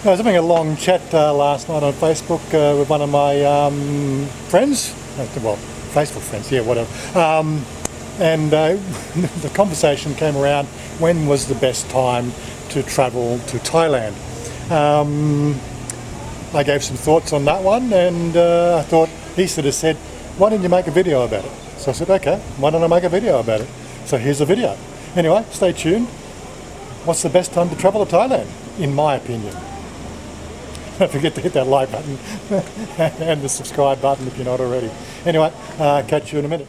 I was having a long chat last night on Facebook with one of my friends, well, Facebook friends, yeah, whatever. And the conversation came around, when was the best time to travel to Thailand? I gave some thoughts on that one, and I thought, he sort of said, why didn't you make a video about it? So I said, okay, why don't I make a video about it? So here's a video. Anyway, stay tuned. What's the best time to travel to Thailand, in my opinion? Don't forget to hit that like button and the subscribe button if you're not already. Anyway, catch you in a minute.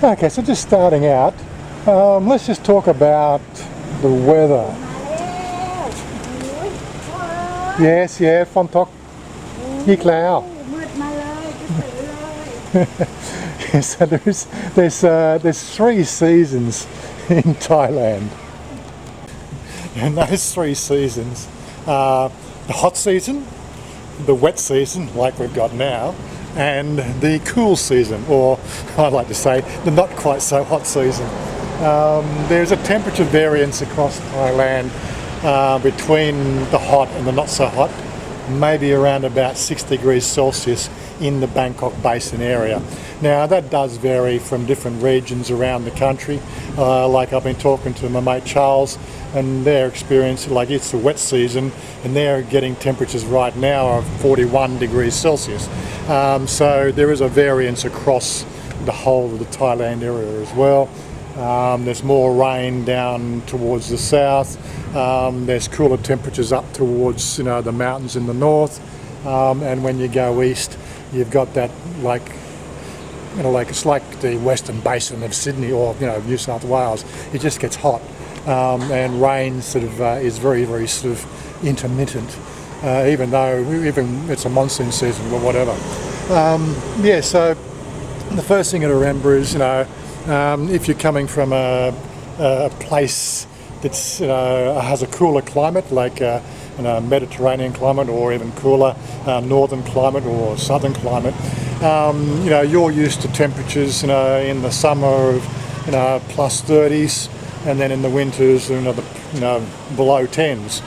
Okay, so just starting out, let's just talk about the weather. Yes, yeah, phone talk. Hik Lao. So there's 3 seasons in Thailand, and those 3 seasons are the hot season, the wet season, like we've got now, and the cool season, or I'd like to say the not quite so hot season. There's a temperature variance across Thailand between the hot and the not so hot, maybe around about 6 degrees Celsius in the Bangkok Basin area. Now that does vary from different regions around the country. Like I've been talking to my mate Charles, and their experience, like it's the wet season, and they're getting temperatures right now of 41 degrees Celsius. So there is a variance across the whole of the Thailand area as well. There's more rain down towards the south. There's cooler temperatures up towards the mountains in the north, and when you go east, you've got that like it's like the western basin of Sydney or New South Wales. It just gets hot, and rain sort of is very, very sort of intermittent, even though it's a monsoon season or whatever. Yeah, so the first thing to remember is if you're coming from a place that's has a cooler climate, like Mediterranean climate, or even cooler northern climate or southern climate, you're used to temperatures in the summer of plus 30s, and then in the winters below 10s.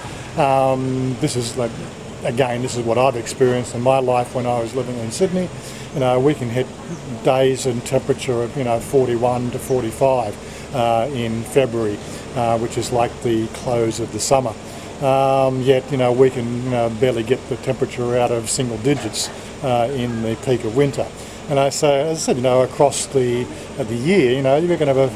This is like, again, this is what I've experienced in my life when I was living in Sydney. We can hit days and temperature of 41 to 45 in February, which is like the close of the summer. Yet we can barely get the temperature out of single digits in the peak of winter. And as I said, across the year, you're going to have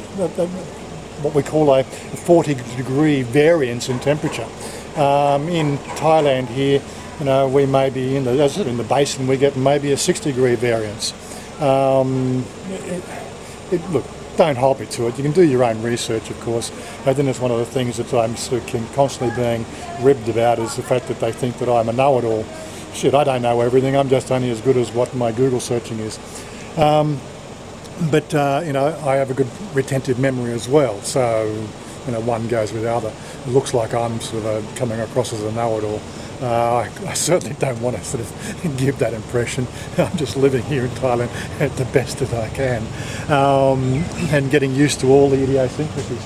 what we call a 40-degree variance in temperature. In Thailand here, we may be in the basin, we get maybe a 6-degree variance. Look, don't hold me to it. You can do your own research, of course. I think it's one of the things that I'm sort of constantly being ribbed about, is the fact that they think that I'm a know-it-all. Shit, I don't know everything. I'm just only as good as what my Google searching is. But I have a good retentive memory as well. So, one goes with the other. It looks like I'm sort of coming across as a know-it-all. I certainly don't want to sort of give that impression. I'm just living here in Thailand at the best that I can, and getting used to all the idiosyncrasies.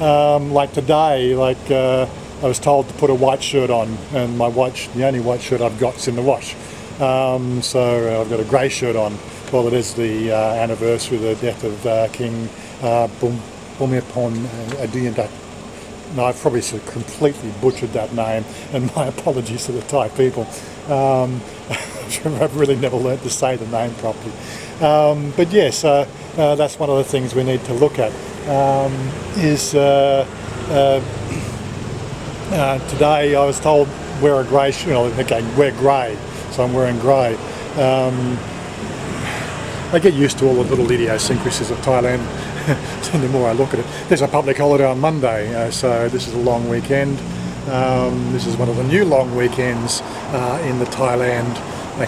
Like today, I was told to put a white shirt on, and the only white shirt I've got is in the wash. So I've got a grey shirt on. Well, it is the anniversary of the death of King Bhumibol Adulyadej. No, I've probably sort of completely butchered that name, and my apologies to the Thai people. I've really never learned to say the name properly. But yes, that's one of the things we need to look at. Today I was told wear a grey shirt. Okay, wear grey, so I'm wearing grey. I get used to all the little idiosyncrasies of Thailand. The more I look at it, there's a public holiday on Monday, so this is a long weekend. This is one of the new long weekends in the Thailand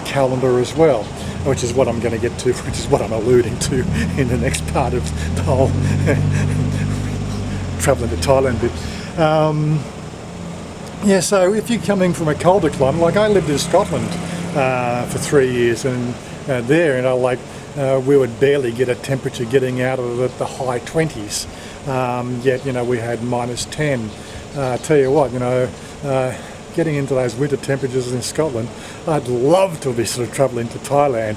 calendar as well, which is what I'm going to get to, which is what I'm alluding to in the next part of the whole travelling to Thailand bit. Yeah, so if you're coming from a colder climate, like I lived in Scotland for 3 years, and there, we would barely get a temperature getting out of the high 20s. Yet, we had -10. Tell you what, getting into those winter temperatures in Scotland, I'd love to be sort of travelling to Thailand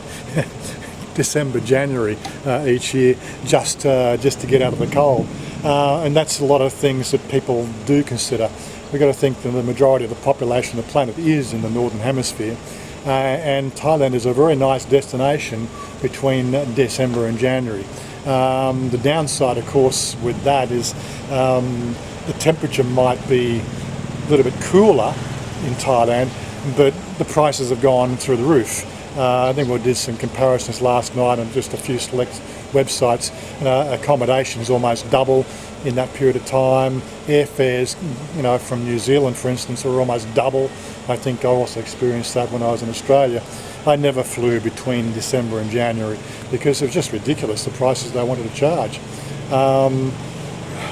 December, January each year just to get out of the cold. And that's a lot of things that people do consider. We've got to think that the majority of the population of the planet is in the Northern Hemisphere. And Thailand is a very nice destination between December and January. The downside, of course, with that is the temperature might be a little bit cooler in Thailand, but the prices have gone through the roof. I think we did some comparisons last night on just a few select websites. Accommodations almost double in that period of time. Airfares, from New Zealand, for instance, are almost double. I think I also experienced that when I was in Australia. I never flew between December and January because it was just ridiculous, the prices they wanted to charge.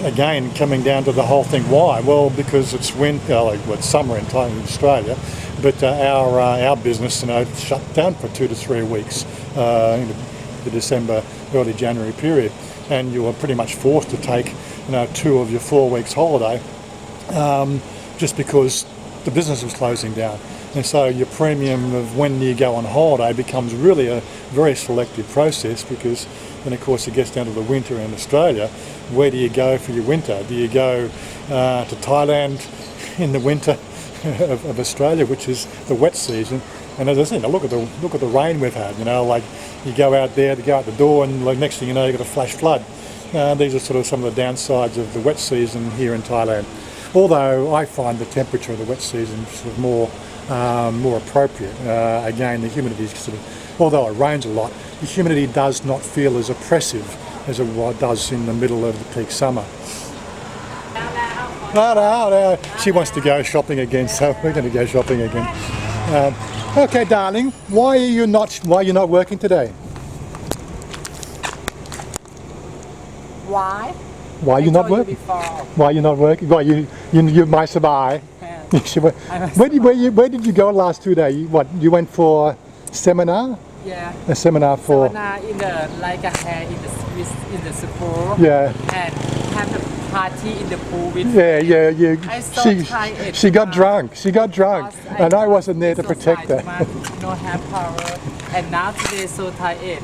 Again, coming down to the whole thing, why? Well, because it's winter, it's summer in Thailand, in Australia, but our business, shut down for 2 to 3 weeks in the December, early January period, and you were pretty much forced to take 2 of your 4 weeks holiday just because the business was closing down. And so your premium of when you go on holiday becomes really a very selective process, because then of course it gets down to the winter in Australia. Where do you go for your winter? Do you go to Thailand in the winter of Australia, which is the wet season? And as I said, look at the rain we've had. You go out there to go out the door, and next thing you know, you've got a flash flood. These are sort of some of the downsides of the wet season here in Thailand. Although I find the temperature of the wet season sort of more appropriate. Again, the humidity is sort of, although it rains a lot, the humidity does not feel as oppressive as it does in the middle of the peak summer. No, she wants to go shopping again, so we're going to go shopping again. Okay, darling, why are you not working today? Why? Why are you not working? Why are you not working? Why you might survive. Where did you go last 2 days? You went for seminar? Yeah. A seminar for. Seminar in the hair in the school. Yeah. And have a party in the pool with. Yeah. I saw Thai. She got drunk. She got drunk, and I wasn't there to protect her. No hair power, and now today so tired.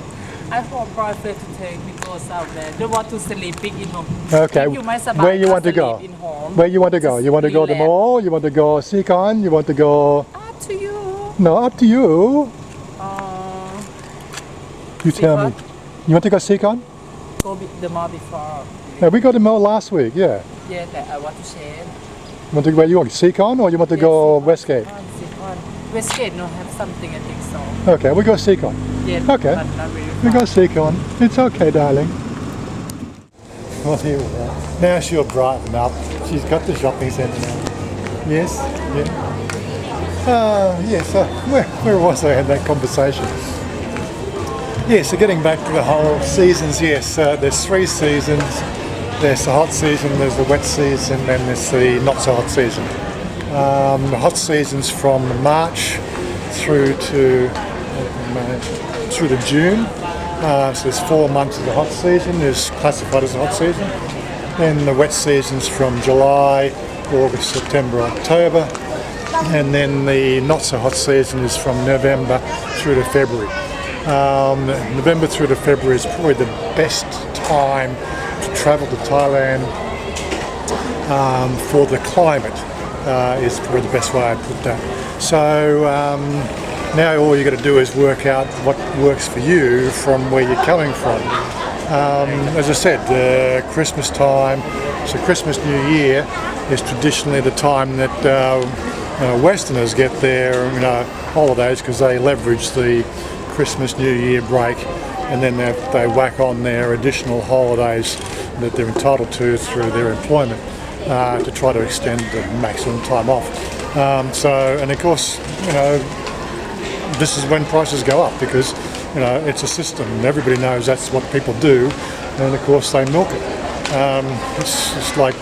I hope boyfriend to take me go somewhere. Don't want to sleeping in home. Okay. Where you want to go? Where you want to go? You want to go to the mall? You want to go Seacon? You want to go? Up to you. No, up to you. You tell me. You want to go Seacon? Go the mall before. Yeah, we got the mall last week. Yeah. Yeah, that I want to change. Where you want? Seacon, or you want to go Westgate? Seacon. Westgate no have something, I think so. Okay, we go Seacon. Yeah. Okay. But not really We far. go Seacon. It's okay, darling. Well, here we are. Now she'll brighten up. She's got the shopping centre now. Yes. Yeah. Yes. Where was I in that conversation? Yeah, so getting back to the whole seasons, yes, there's 3 seasons. There's the hot season, there's the wet season, and there's the not so hot season. The hot season's from March through to June. So there's 4 months of the hot season is classified as the hot season. Then the wet season's from July, August, September, October. And then the not so hot season is from November through to February. November through to February is probably the best time to travel to Thailand for the climate, is probably the best way I put that. So now all you got to do is work out what works for you from where you're coming from. As I said, Christmas time, so Christmas New Year is traditionally the time that Westerners get their holidays, because they leverage the Christmas New Year break, and then they whack on their additional holidays that they're entitled to through their employment to try to extend the maximum time off. And of course, this is when prices go up, because it's a system. Everybody knows that's what people do, and of course they milk it. It's like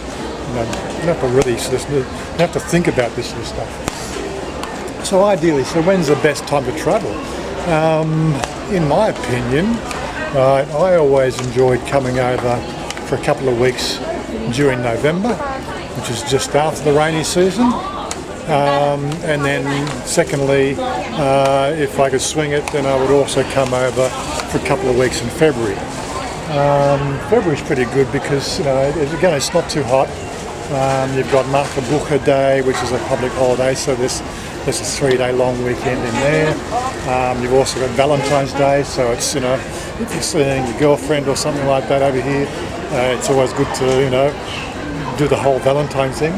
you have to really you have to think about this sort of stuff. So ideally, so when's the best time to travel? In my opinion, I always enjoyed coming over for a couple of weeks during November, which is just after the rainy season. And then secondly, if I could swing it, then I would also come over for a couple of weeks in February. February's pretty good because, again, it's not too hot. You've got Martha Bucher Day, which is a public holiday, so there's a 3-day long weekend in there. You've also got Valentine's Day, so it's, if you're seeing your girlfriend or something like that over here, it's always good to, do the whole Valentine's thing.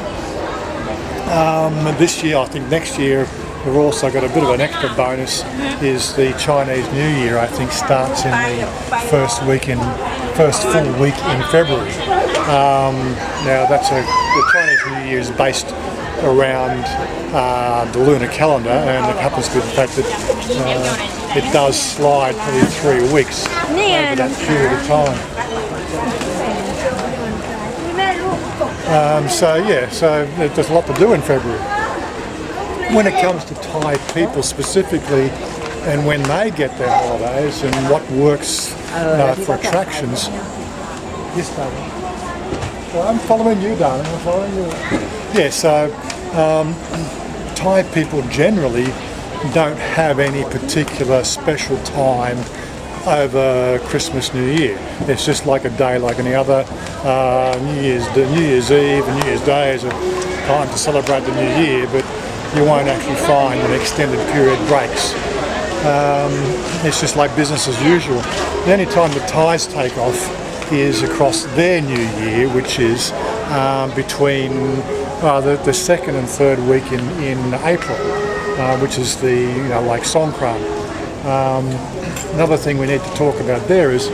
This year, I think next year, we've also got a bit of an extra bonus, is the Chinese New Year, I think, starts in the first full week in February. Now, the Chinese New Year is based around the lunar calendar, and it happens to be the fact that it does slide probably 3 weeks over that period of time. So there's a lot to do in February. When it comes to Thai people specifically, and when they get their holidays and what works for attractions. Yes, darling. Well, I'm following you, darling. I'm following you. Yeah, so Thai people generally don't have any particular special time over Christmas, New Year. It's just like a day like any other. New Year's Eve and New Year's Day is a time to celebrate the New Year, but you won't actually find an extended period breaks. It's just like business as usual. The only time the Thais take off is across their New Year, which is between the second and third week in April, which is like Songkran. Another thing we need to talk about there is,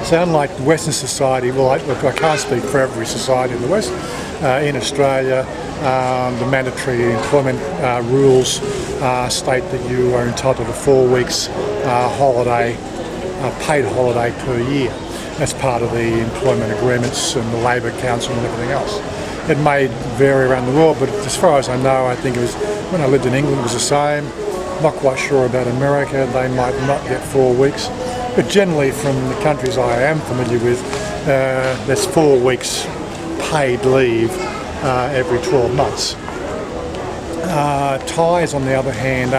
so unlike Western society, I can't speak for every society in the West. In Australia, the mandatory employment rules state that you are entitled to 4 weeks paid holiday per year. That's part of the employment agreements and the Labour Council and everything else. It may vary around the world, but as far as I know, I think it was, when I lived in England, it was the same. Not quite sure about America, they might not get 4 weeks. But generally from the countries I am familiar with, there's 4 weeks paid leave every 12 months. Thais, on the other hand,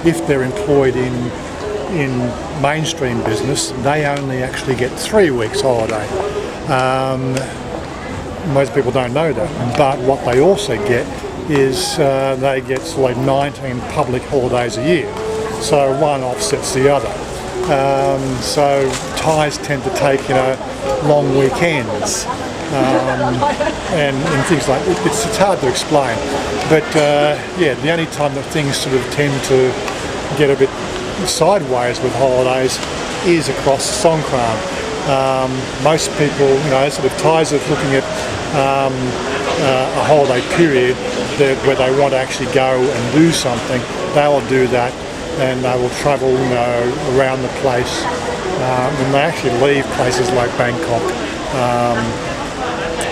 if they're employed in mainstream business, they only actually get 3 weeks holiday. Most people don't know that, but what they also get is they get like 19 public holidays a year, so one offsets the other. So Thais tend to take long weekends and things like that. It's hard to explain, but the only time that things sort of tend to get a bit sideways with holidays is across Songkran. Most people, sort of Thais are looking at a holiday period where they want to actually go and do something. They will do that, and they will travel around the place, and they actually leave places like Bangkok,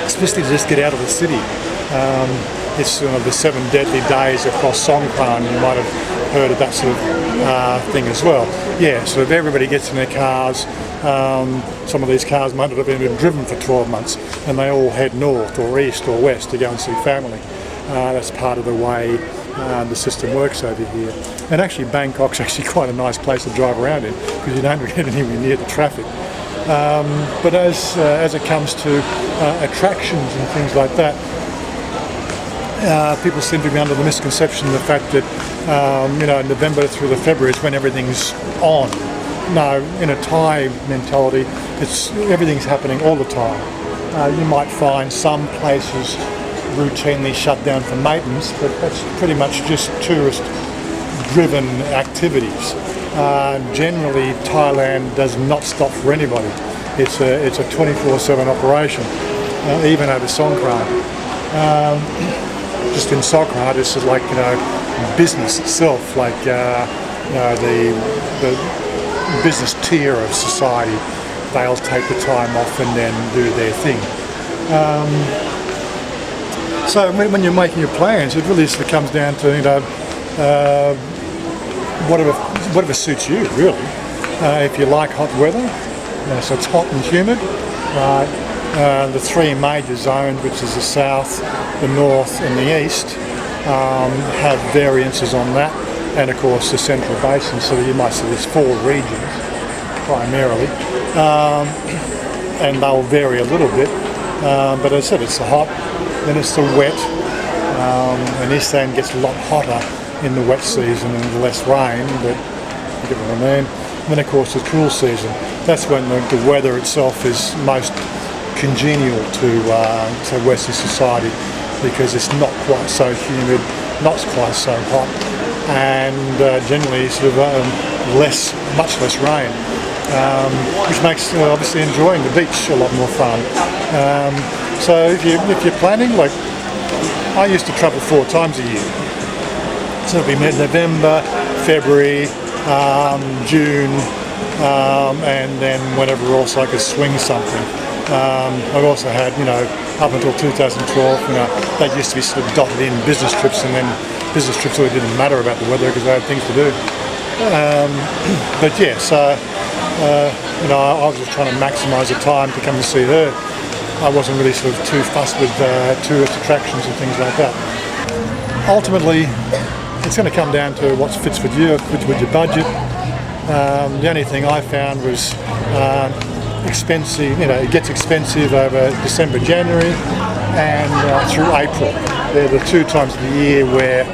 especially to just get out of the city. It's the 7 deadly days across Songkran. You might have heard of that sort of thing as well. Yeah, so if everybody gets in their cars, some of these cars might not have been driven for 12 months, and they all head north or east or west to go and see family. That's part of the way the system works over here. And actually Bangkok's actually quite a nice place to drive around in because you don't get anywhere near the traffic. But as it comes to attractions and things like that, people seem to be under the misconception of the fact that November through the February is when everything's on. No, in a Thai mentality, everything's happening all the time. You might find some places routinely shut down for maintenance, but that's pretty much just tourist-driven activities. Generally, Thailand does not stop for anybody. It's a 24/7 operation, even over Songkran. Just in Songkran, it's like business itself, like the business tier of society. They'll take the time off and then do their thing. So when you're making your plans, it really sort of comes down to, you know, whatever suits you, really. If you like hot weather, so it's hot and humid, right? The three major zones, which is the south, the north and the east, have variances on that, and of course the central basin, so you might see there's 4 regions primarily, and they'll vary a little bit, but as I said, it's the hot, then it's the wet, and Iceland gets a lot hotter in the wet season and less rain, but you get what I mean. And then of course the cool season, that's when the weather itself is most congenial to Western society, because it's not quite so humid, not quite so hot, and generally sort of much less rain, which makes obviously enjoying the beach a lot more fun. So if you're planning, like I used to travel 4 times a year, so it'll be November, February, June, and then whenever else I could swing something. I've also had, you know, up until 2012, you know, they used to be sort of dotted in business trips, and then business trips really didn't matter about the weather because they had things to do. But yeah, so, you know, I was just trying to maximise the time to come and see her. I wasn't really sort of too fussed with tourist attractions and things like that. Ultimately, it's going to come down to what fits with you, fits with your budget. The only thing I found was expensive, you know, it gets expensive over December, January and through April. They're the 2 times of the year where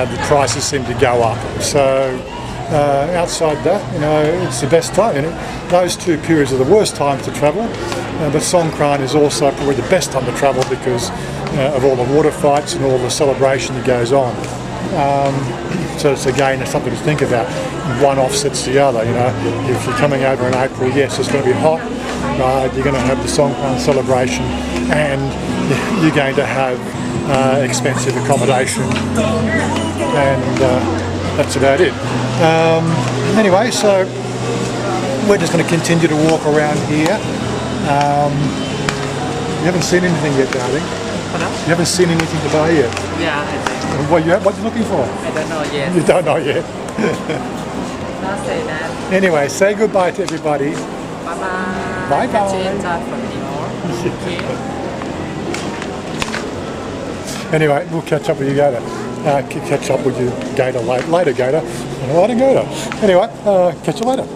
the prices seem to go up. So outside that, you know, it's the best time. Those 2 periods are the worst times to travel, but Songkran is also probably the best time to travel because of all the water fights and all the celebration that goes on. So it's again something to think about. One offsets the other. You know, if you're coming over in April, yes, it's going to be hot. Right, you're going to have the Songkran celebration, and you're going to have expensive accommodation, and that's about it. Anyway, so we're just going to continue to walk around here. You haven't seen anything yet, darling. You haven't seen anything to buy yet. Yeah, I think. What are you looking for? I don't know yet. You don't know yet. Not say that. Anyway, say goodbye to everybody. Bye-bye. Bye-bye. Catch you in touch from New York. Okay. Anyway, we'll catch up with you later. Catch up with you later, Gator. I don't Gator. Anyway, catch you later.